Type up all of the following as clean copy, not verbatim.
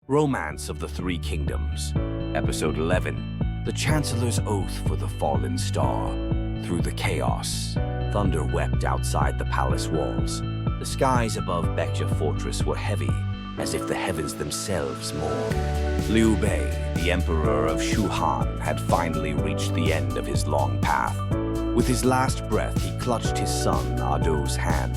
Romance of the Three Kingdoms. Episode 11. The Chancellor's Oath for the Fallen Star. Through the chaos, thunder wept outside the palace walls. The skies above Baekje Fortress were heavy, as if the heavens themselves mourned. Liu Bei, the Emperor of Shuhan, had finally reached the end of his long path. With his last breath, he clutched his son, Ado's hand,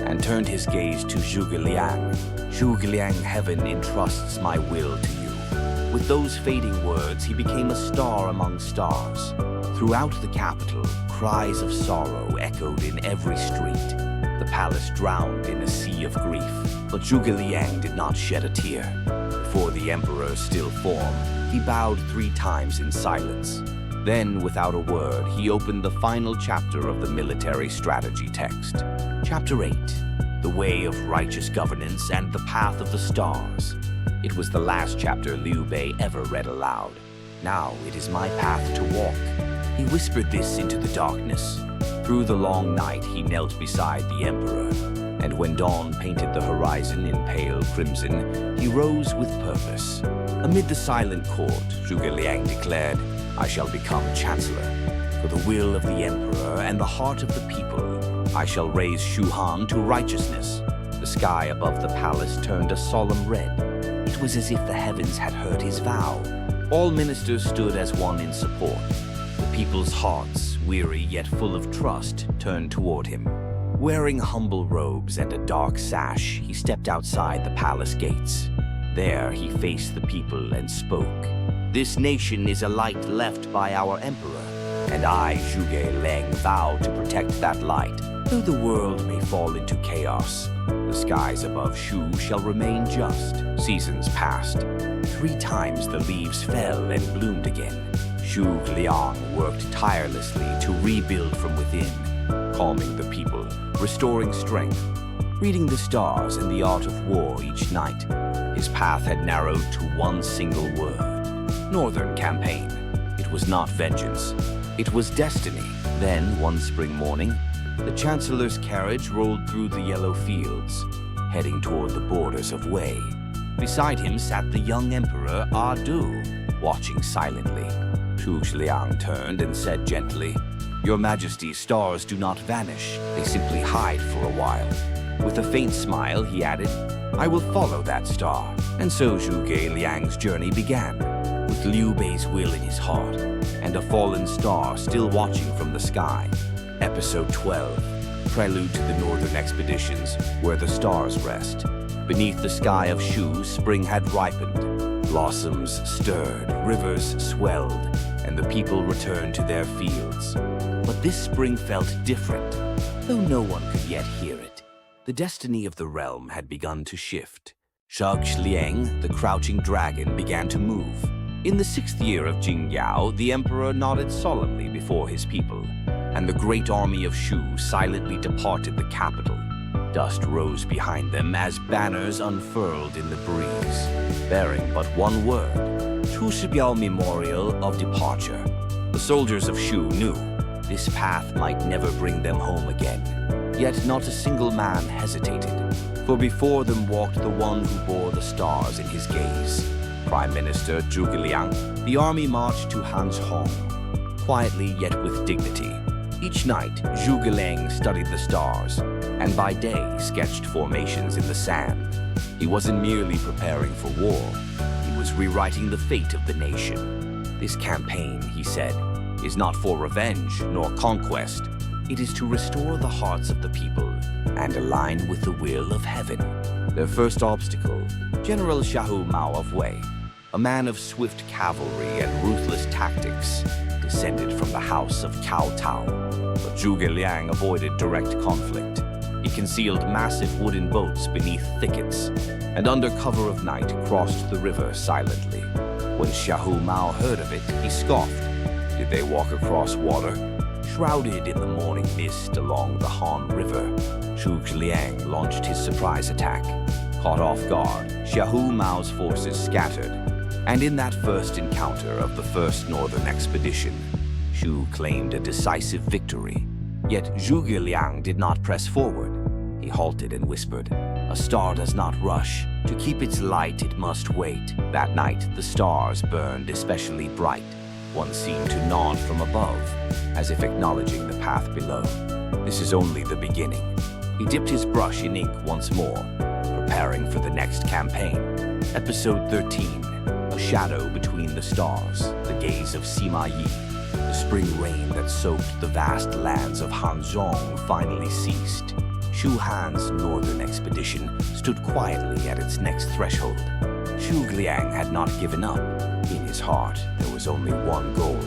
and turned his gaze to Jegalyang. Jegalyang, heaven entrusts my will to you. With those fading words, he became a star among stars. Throughout the capital, cries of sorrow echoed in every street. The palace drowned in a sea of grief, but Jegalyang did not shed a tear. Before the emperor's still form, he bowed 3 times in silence. Then, without a word, he opened the final chapter of the military strategy text. Chapter 8. The Way of Righteous Governance and the Path of the Stars. It was the last chapter Liu Bei ever read aloud. Now it is my path to walk. He whispered this into the darkness. Through the long night he knelt beside the emperor, and when dawn painted the horizon in pale crimson, he rose with purpose. Amid the silent court, Jegalyang declared, I shall become chancellor. For the will of the emperor and the heart of the people, I shall raise Shuhan to righteousness. The sky above the palace turned a solemn red. It was as if the heavens had heard his vow. All ministers stood as one in support. The people's hearts, weary yet full of trust, turned toward him. Wearing humble robes and a dark sash, he stepped outside the palace gates. There he faced the people and spoke. This nation is a light left by our emperor, and I, Jegalyang, vow to protect that light. Though the world may fall into chaos, the skies above Shu shall remain just. Seasons passed. 3 times the leaves fell and bloomed again. Jegalyang worked tirelessly to rebuild from within, calming the people, restoring strength, reading the stars and the art of war each night. His path had narrowed to one single word. Northern Campaign. It was not vengeance. It was destiny. Then, one spring morning, the Chancellor's carriage rolled through the yellow fields, heading toward the borders of Wei. Beside him sat the young Emperor Ado, watching silently. Jegalyang turned and said gently, Your Majesty, stars do not vanish. They simply hide for a while. With a faint smile, he added, I will follow that star. And so Jegalyang's journey began, with Liu Bei's will in his heart, and a fallen star still watching from the sky. Episode 12. Prelude to the Northern Expeditions, where the stars rest. Beneath the sky of Shu, spring had ripened. Blossoms stirred, rivers swelled, and the people returned to their fields. But this spring felt different, though no one could yet hear it. The destiny of the realm had begun to shift. Jegalyang, the crouching dragon, began to move. In the 6th year of Jingyao, the emperor nodded solemnly before his people, and the great army of Shu silently departed the capital. Dust rose behind them as banners unfurled in the breeze, bearing but one word, Tushibiao Memorial of Departure. The soldiers of Shu knew this path might never bring them home again. Yet not a single man hesitated, for before them walked the one who bore the stars in his gaze. Prime Minister Jegalyang. The army marched to Hanzhong, quietly yet with dignity. Each night, Jegalyang studied the stars, and by day sketched formations in the sand. He wasn't merely preparing for war, he was rewriting the fate of the nation. This campaign, he said, is not for revenge nor conquest. It is to restore the hearts of the people and align with the will of heaven. Their first obstacle, General Xiahou Mao of Wei, a man of swift cavalry and ruthless tactics, descended from the house of Cao Tao. But Jegalyang avoided direct conflict. He concealed massive wooden boats beneath thickets, and under cover of night crossed the river silently. When Xiahou Mao heard of it, he scoffed. Did they walk across water? Shrouded in the morning mist along the Han River, Jegalyang launched his surprise attack. Caught off guard, Xiahou Mao's forces scattered, and in that first encounter of the First Northern Expedition, Shu claimed a decisive victory. Yet Jegalyang did not press forward. He halted and whispered, A star does not rush, To keep its light, it must wait. That night, the stars burned especially bright. One seemed to nod from above, as if acknowledging the path below. This is only the beginning. He dipped his brush in ink once more, preparing for the next campaign. Episode 13, A Shadow Between the Stars, the gaze of Sima Yi. The spring rain that soaked the vast lands of Hanzhong finally ceased. Shu Han's northern expedition stood quietly at its next threshold. Jegalyang had not given up. In his heart, there was only one goal: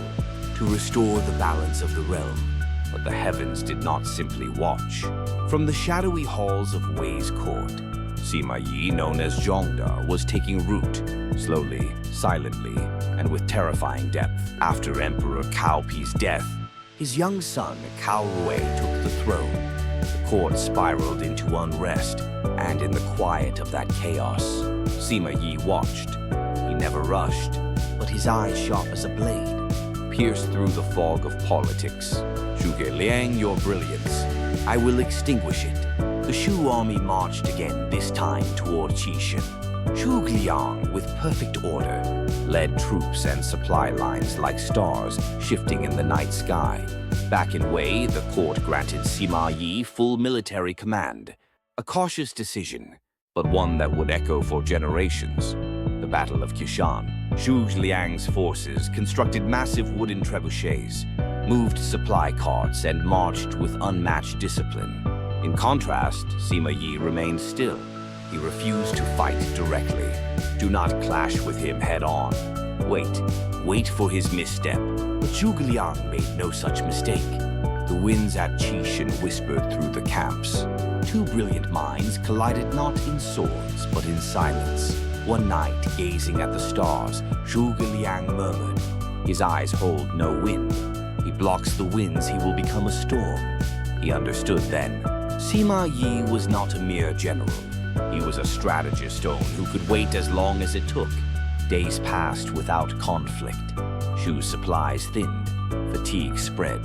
to restore the balance of the realm. But the heavens did not simply watch. From the shadowy halls of Wei's court, Sima Yi, known as Zhongda, was taking root, slowly, silently, and with terrifying depth. After Emperor Cao Pi's death, his young son, Cao Rui, took the throne. The court spiraled into unrest, and in the quiet of that chaos, Sima Yi watched. He never rushed, but his eyes sharp as a blade, pierced through the fog of politics. Jegalyang, your brilliance, I will extinguish it. The Shu army marched again, this time toward Qishan. Jegalyang, with perfect order, led troops and supply lines like stars shifting in the night sky. Back in Wei, the court granted Sima Yi full military command. A cautious decision, but one that would echo for generations. The Battle of Qishan. Jegalyang's forces constructed massive wooden trebuchets, moved supply carts, and marched with unmatched discipline. In contrast, Sima Yi remained still. He refused to fight directly. Do not clash with him head-on. Wait for his misstep. But Jegalyang made no such mistake. The winds at Qishan whispered through the camps. Two brilliant minds collided not in swords, but in silence. One night, gazing at the stars, Jegalyang murmured, "His eyes hold no wind. He blocks the winds, he will become a storm." He understood then. Sima Yi was not a mere general. He was a strategist who could wait as long as it took. Days passed without conflict. Shu's supplies thinned. Fatigue spread.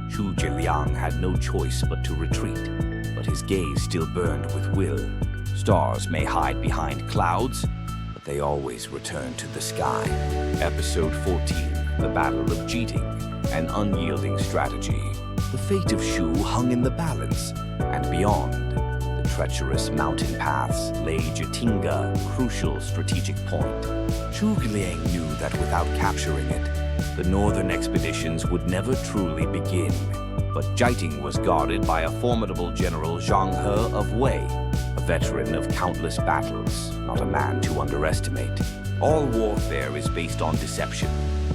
Jegalyang had no choice but to retreat. But his gaze still burned with will. Stars may hide behind clouds, but they always return to the sky. Episode 14, The Battle of Jiting, an unyielding strategy. The fate of Shu hung in the balance, and beyond, the treacherous mountain paths lay Jitinga, crucial strategic point. Jegalyang knew that without capturing it, the northern expeditions would never truly begin. But Jiting was guarded by a formidable General Zhang He of Wei, a veteran of countless battles, not a man to underestimate. All warfare is based on deception.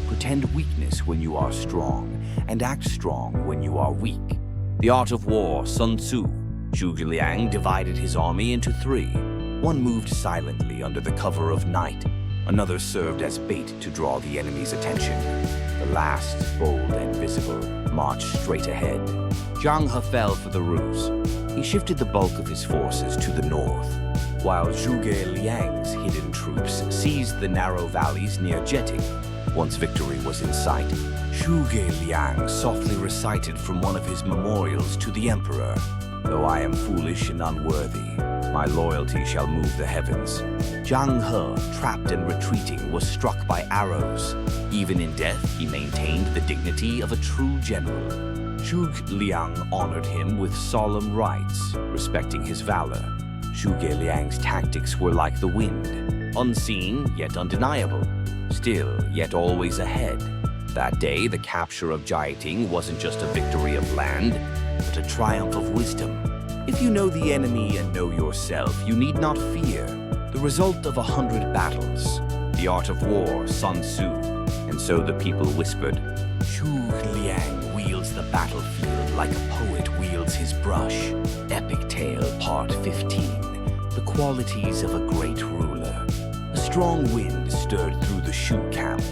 Pretend weakness when you are strong, and act strong when you are weak. The art of war, Sun Tzu. Jegalyang divided his army into three. One moved silently under the cover of night. Another served as bait to draw the enemy's attention. The last, bold and visible, marched straight ahead. Zhang He fell for the ruse. He shifted the bulk of his forces to the north, while Jegalyang's hidden troops seized the narrow valleys near Jiting. Once victory was in sight, Jegalyang softly recited from one of his memorials to the emperor, "Though I am foolish and unworthy, my loyalty shall move the heavens." Zhang He, trapped and retreating, was struck by arrows. Even in death, he maintained the dignity of a true general. Jegalyang honored him with solemn rites, respecting his valor. Jegalyang's tactics were like the wind, unseen yet undeniable, still yet always ahead. That day, the capture of Jiting wasn't just a victory of land, but a triumph of wisdom. If you know the enemy and know yourself, you need not fear. The result of 100 battles, the art of war, Sun Tzu. And so the people whispered, "Jegalyang wields the battlefield like a poet wields his brush." Epic Tale Part 15, The Qualities of a Great Ruler. A strong wind stirred through the Shu camp.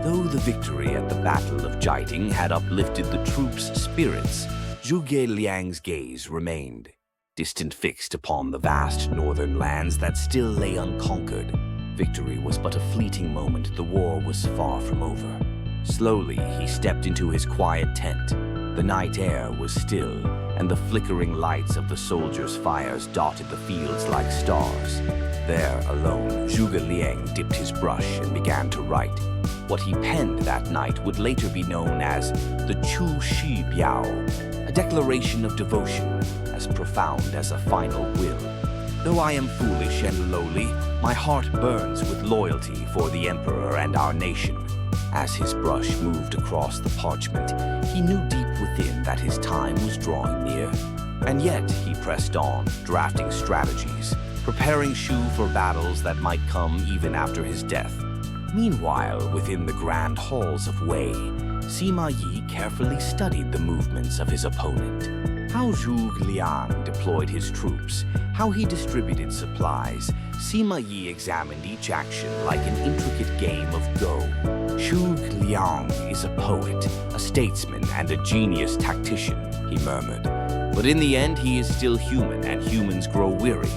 Though the victory at the Battle of Jiting had uplifted the troops' spirits, Jegalyang's gaze remained, distant fixed upon the vast northern lands that still lay unconquered. Victory was but a fleeting moment, the war was far from over. Slowly, he stepped into his quiet tent. The night air was still, and the flickering lights of the soldiers' fires dotted the fields like stars. There, alone, Jegalyang dipped his brush and began to write. What he penned that night would later be known as the Chu Shi Biao, a declaration of devotion as profound as a final will. Though I am foolish and lowly, my heart burns with loyalty for the Emperor and our nation. As his brush moved across the parchment, he knew deep within that his time was drawing near. And yet he pressed on, drafting strategies, preparing Shu for battles that might come even after his death. Meanwhile, within the grand halls of Wei, Sima Yi carefully studied the movements of his opponent. How Jegalyang deployed his troops, how he distributed supplies, Sima Yi examined each action like an intricate game of Go. Jegalyang is a poet, a statesman, and a genius tactician, he murmured. But in the end, he is still human, and humans grow weary.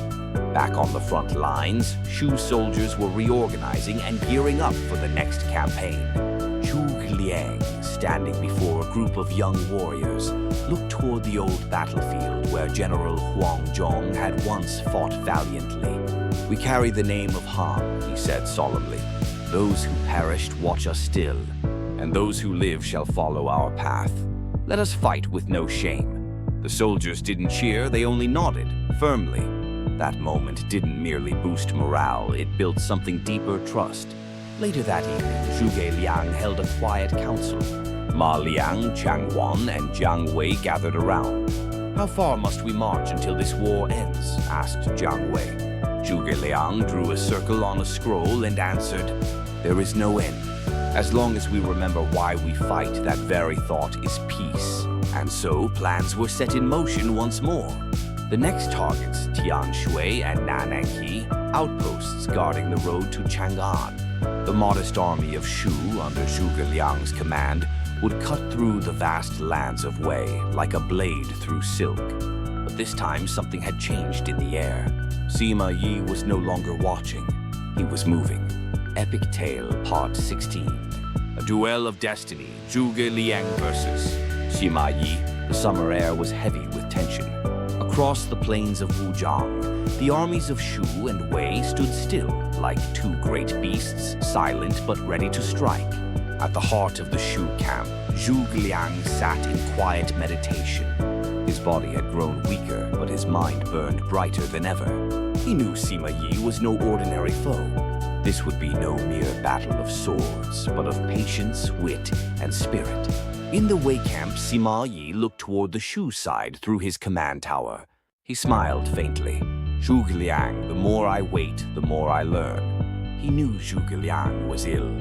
Back on the front lines, Shu soldiers were reorganizing and gearing up for the next campaign. Jegalyang, standing before a group of young warriors, looked toward the old battlefield where General Huang Zhong had once fought valiantly. "We carry the name of Han," he said solemnly. "Those who perished watch us still, and those who live shall follow our path. Let us fight with no shame." The soldiers didn't cheer, they only nodded, firmly. That moment didn't merely boost morale, it built something deeper: trust. Later that evening, Jegalyang held a quiet council. Ma Liang, Chang Wan, and Jiang Wei gathered around. "How far must we march until this war ends?" asked Jiang Wei. Jegalyang drew a circle on a scroll and answered, "There is no end. As long as we remember why we fight, that very thought is peace." And so plans were set in motion once more. The next targets, Tianshui and Nananqi, outposts guarding the road to Chang'an. The modest army of Shu, under Jegalyang's command, would cut through the vast lands of Wei like a blade through silk. But this time something had changed in the air. Sima Yi was no longer watching. He was moving. Epic Tale, Part 16. A duel of destiny, Jegalyang versus Sima Yi. The summer air was heavy with tension. Across the plains of Wujiang, the armies of Shu and Wei stood still, like two great beasts, silent but ready to strike. At the heart of the Shu camp, Jegalyang sat in quiet meditation. His body had grown weaker, but his mind burned brighter than ever. He knew Sima Yi was no ordinary foe. This would be no mere battle of swords, but of patience, wit, and spirit. In the Wei camp, Sima Yi looked toward the Shu side through his command tower. He smiled faintly. "Jegalyang, the more I wait, the more I learn." He knew Jegalyang was ill.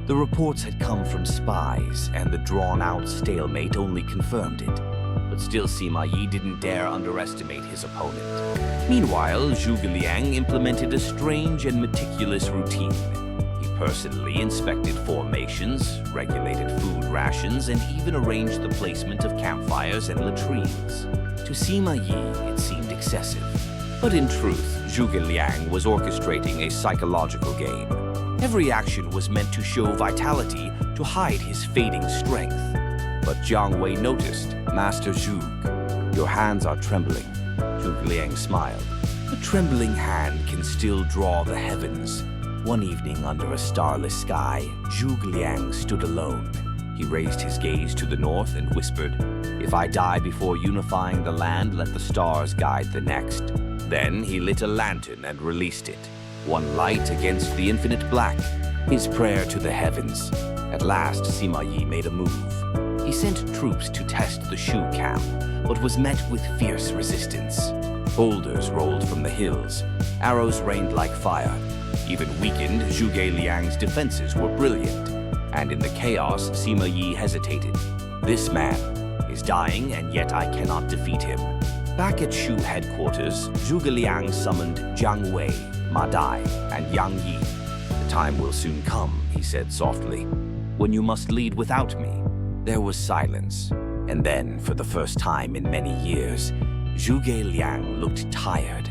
The reports had come from spies, and the drawn-out stalemate only confirmed it. But still, Sima Yi didn't dare underestimate his opponent. Meanwhile, Jegalyang implemented a strange and meticulous routine. He personally inspected formations, regulated food rations, and even arranged the placement of campfires and latrines. To Sima Yi, it seemed excessive. But in truth, Jegalyang was orchestrating a psychological game. Every action was meant to show vitality, to hide his fading strength. But Jiang Wei noticed. "Master Zhug, your hands are trembling." Jegalyang smiled. "A trembling hand can still draw the heavens." One evening under a starless sky, Jegalyang stood alone. He raised his gaze to the north and whispered, "If I die before unifying the land, let the stars guide the next." Then he lit a lantern and released it. One light against the infinite black. His prayer to the heavens. At last, Sima Yi made a move. He sent troops to test the Shu camp, but was met with fierce resistance. Boulders rolled from the hills. Arrows rained like fire. Even weakened, Jegalyang's defenses were brilliant. And in the chaos, Sima Yi hesitated. "This man is dying, and yet I cannot defeat him." Back at Shu headquarters, Jegalyang summoned Jiang Wei, Ma Dai, and Yang Yi. "The time will soon come," he said softly, "when you must lead without me." There was silence, and then, for the first time in many years, Jegalyang looked tired.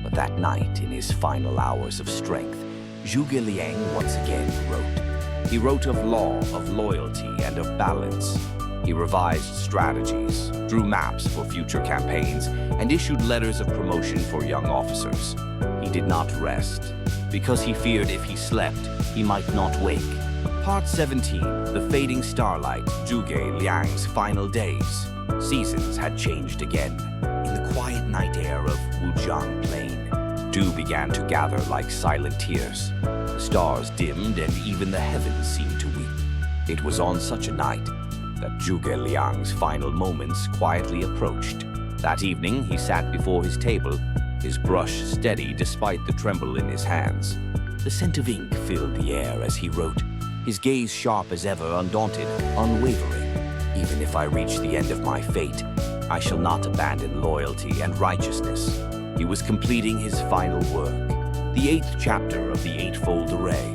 But that night, in his final hours of strength, Jegalyang once again wrote. He wrote of law, of loyalty, and of balance. He revised strategies, drew maps for future campaigns, and issued letters of promotion for young officers. He did not rest, because he feared if he slept, he might not wake. Part 17, The Fading Starlight, Jegalyang's Final Days. Seasons had changed again. In the quiet night air of Wujiang Plain, dew began to gather like silent tears. The stars dimmed and even the heavens seemed to weep. It was on such a night that Jegalyang's final moments quietly approached. That evening, he sat before his table, his brush steady despite the tremble in his hands. The scent of ink filled the air as he wrote, his gaze sharp as ever, undaunted, unwavering. Even if I reach the end of my fate, I shall not abandon loyalty and righteousness. He was completing his final work, the 8th chapter of the Eightfold Array.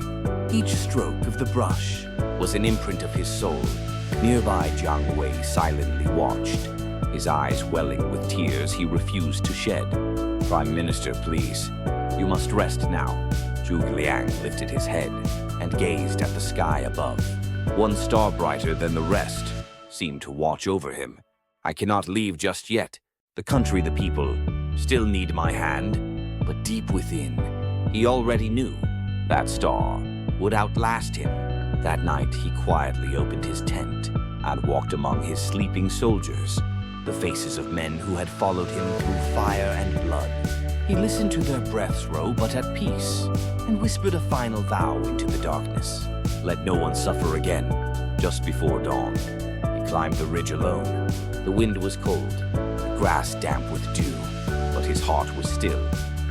Each stroke of the brush was an imprint of his soul. Nearby, Jiang Wei silently watched, his eyes welling with tears he refused to shed. Prime Minister, please, you must rest now. Jegalyang lifted his head and gazed at the sky above. One star brighter than the rest seemed to watch over him. I cannot leave just yet. The country, the people, still need my hand. But deep within, he already knew that star would outlast him. That night, he quietly opened his tent and walked among his sleeping soldiers, the faces of men who had followed him through fire and blood. He listened to their breaths row, but at peace, and whispered a final vow into the darkness. Let no one suffer again. Just before dawn, he climbed the ridge alone. The wind was cold, the grass damp with dew, but his heart was still.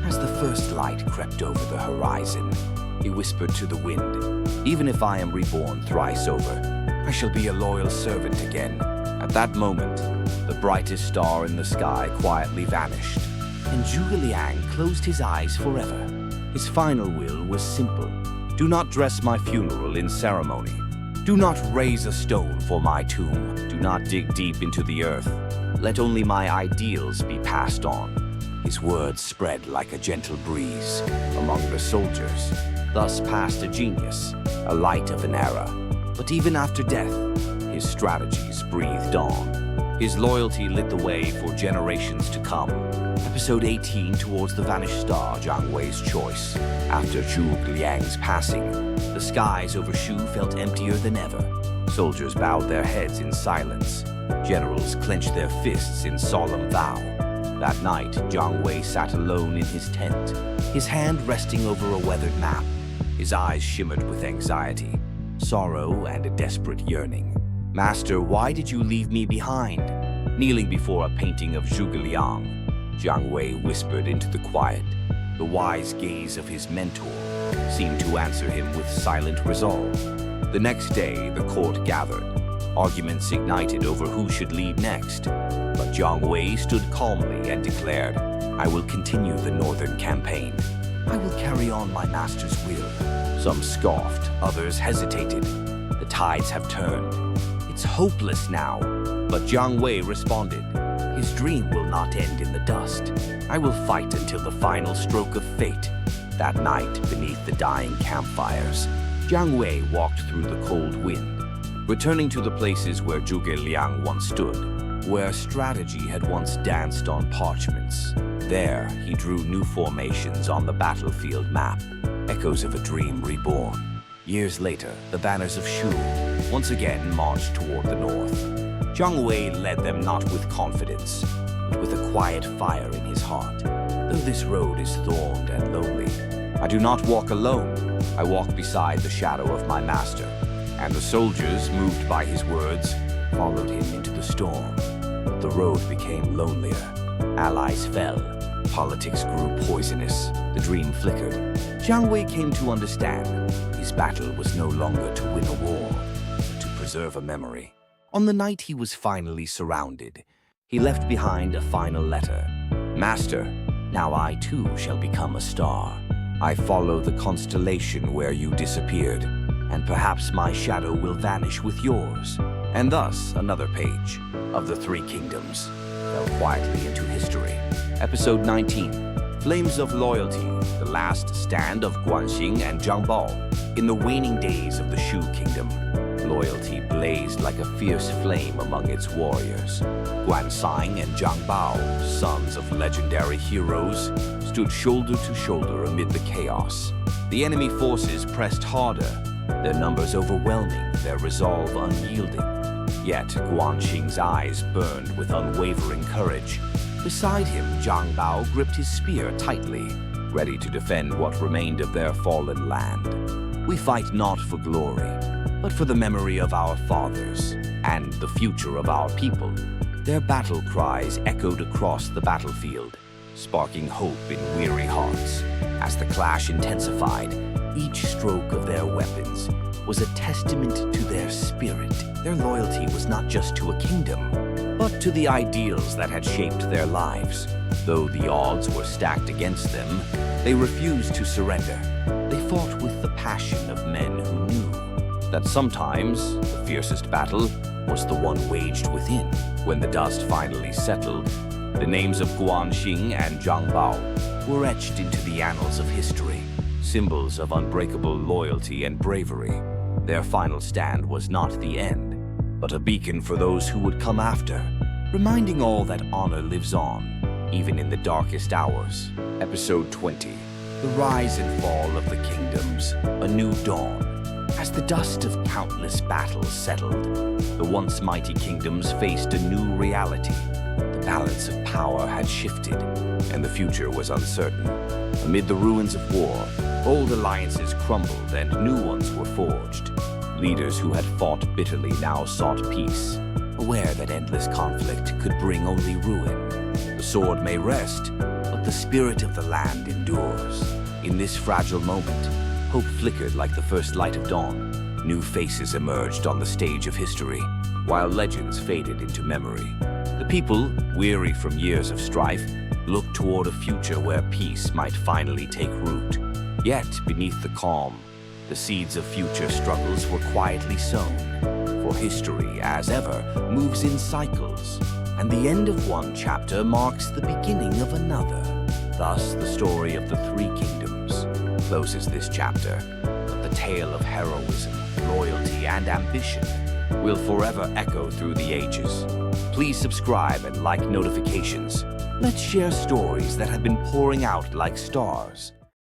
As the first light crept over the horizon, he whispered to the wind, even if I am reborn thrice over, I shall be a loyal servant again. At that moment, the brightest star in the sky quietly vanished, and Jegalyang closed his eyes forever. His final will was simple. Do not dress my funeral in ceremony. Do not raise a stone for my tomb. Do not dig deep into the earth. Let only my ideals be passed on. His words spread like a gentle breeze among the soldiers. Thus passed a genius, a light of an era. But even after death, his strategies breathed on. His loyalty lit the way for generations to come. Episode 18, Towards the Vanished Star, Jiang Wei's Choice. After Jegalyang's passing, the skies over Shu felt emptier than ever. Soldiers bowed their heads in silence. Generals clenched their fists in solemn vow. That night, Jiang Wei sat alone in his tent, his hand resting over a weathered map. His eyes shimmered with anxiety, sorrow, and a desperate yearning. Master, why did you leave me behind? Kneeling before a painting of Jegalyang, Jiang Wei whispered into the quiet. The wise gaze of his mentor seemed to answer him with silent resolve. The next day, the court gathered. Arguments ignited over who should lead next. But Jiang Wei stood calmly and declared, I will continue the northern campaign. I will carry on my master's will. Some scoffed, others hesitated. The tides have turned. It's hopeless now. But Jiang Wei responded, his dream will not end in the dust. I will fight until the final stroke of fate. That night, beneath the dying campfires, Jiang Wei walked through the cold wind, returning to the places where Jegalyang once stood, where strategy had once danced on parchments. There, he drew new formations on the battlefield map, echoes of a dream reborn. Years later, the banners of Shu once again marched toward the north. Jiang Wei led them not with confidence, but with a quiet fire in his heart. Though this road is thorned and lonely, I do not walk alone. I walk beside the shadow of my master. And the soldiers, moved by his words, followed him into the storm. But the road became lonelier. Allies fell. Politics grew poisonous. The dream flickered. Jiang Wei came to understand his battle was no longer to win a war, but to preserve a memory. On the night he was finally surrounded, he left behind a final letter. Master, now I too shall become a star. I follow the constellation where you disappeared, and perhaps my shadow will vanish with yours. And thus, another page of the Three Kingdoms fell quietly into history. Episode 19, Flames of Loyalty, the last stand of Guanxing and Zhangbao in the waning days of the Shu Kingdom. Loyalty blazed like a fierce flame among its warriors. Guanxing and Zhangbao, sons of legendary heroes, stood shoulder to shoulder amid the chaos. The enemy forces pressed harder, their numbers overwhelming, their resolve unyielding. Yet Guanxing's eyes burned with unwavering courage. Beside him, Zhangbao gripped his spear tightly, ready to defend what remained of their fallen land. We fight not for glory, but for the memory of our fathers and the future of our people. Their battle cries echoed across the battlefield, sparking hope in weary hearts. As the clash intensified, each stroke of their weapons was a testament to their spirit. Their loyalty was not just to a kingdom, but to the ideals that had shaped their lives. Though the odds were stacked against them, they refused to surrender. They fought with the passion of men who knew that sometimes the fiercest battle was the one waged within. When the dust finally settled, the names of Guanxing and Zhangbao were etched into the annals of history, symbols of unbreakable loyalty and bravery. Their final stand was not the end, but a beacon for those who would come after, reminding all that honor lives on, even in the darkest hours. Episode 20. The Rise and Fall of the Kingdoms, A New Dawn. As the dust of countless battles settled, the once mighty kingdoms faced a new reality. The balance of power had shifted, and the future was uncertain. Amid the ruins of war, old alliances crumbled and new ones were forged. Leaders who had fought bitterly now sought peace, aware that endless conflict could bring only ruin. The sword may rest, but the spirit of the land endures. In this fragile moment, hope flickered like the first light of dawn. New faces emerged on the stage of history, while legends faded into memory. The people, weary from years of strife, looked toward a future where peace might finally take root. Yet, beneath the calm, the seeds of future struggles were quietly sown. For history, as ever, moves in cycles, and the end of one chapter marks the beginning of another. Thus, the story of the Three Kingdoms closes this chapter, but the tale of heroism, loyalty, and ambition will forever echo through the ages. Please subscribe and like notifications. Let's share stories that have been pouring out like stars.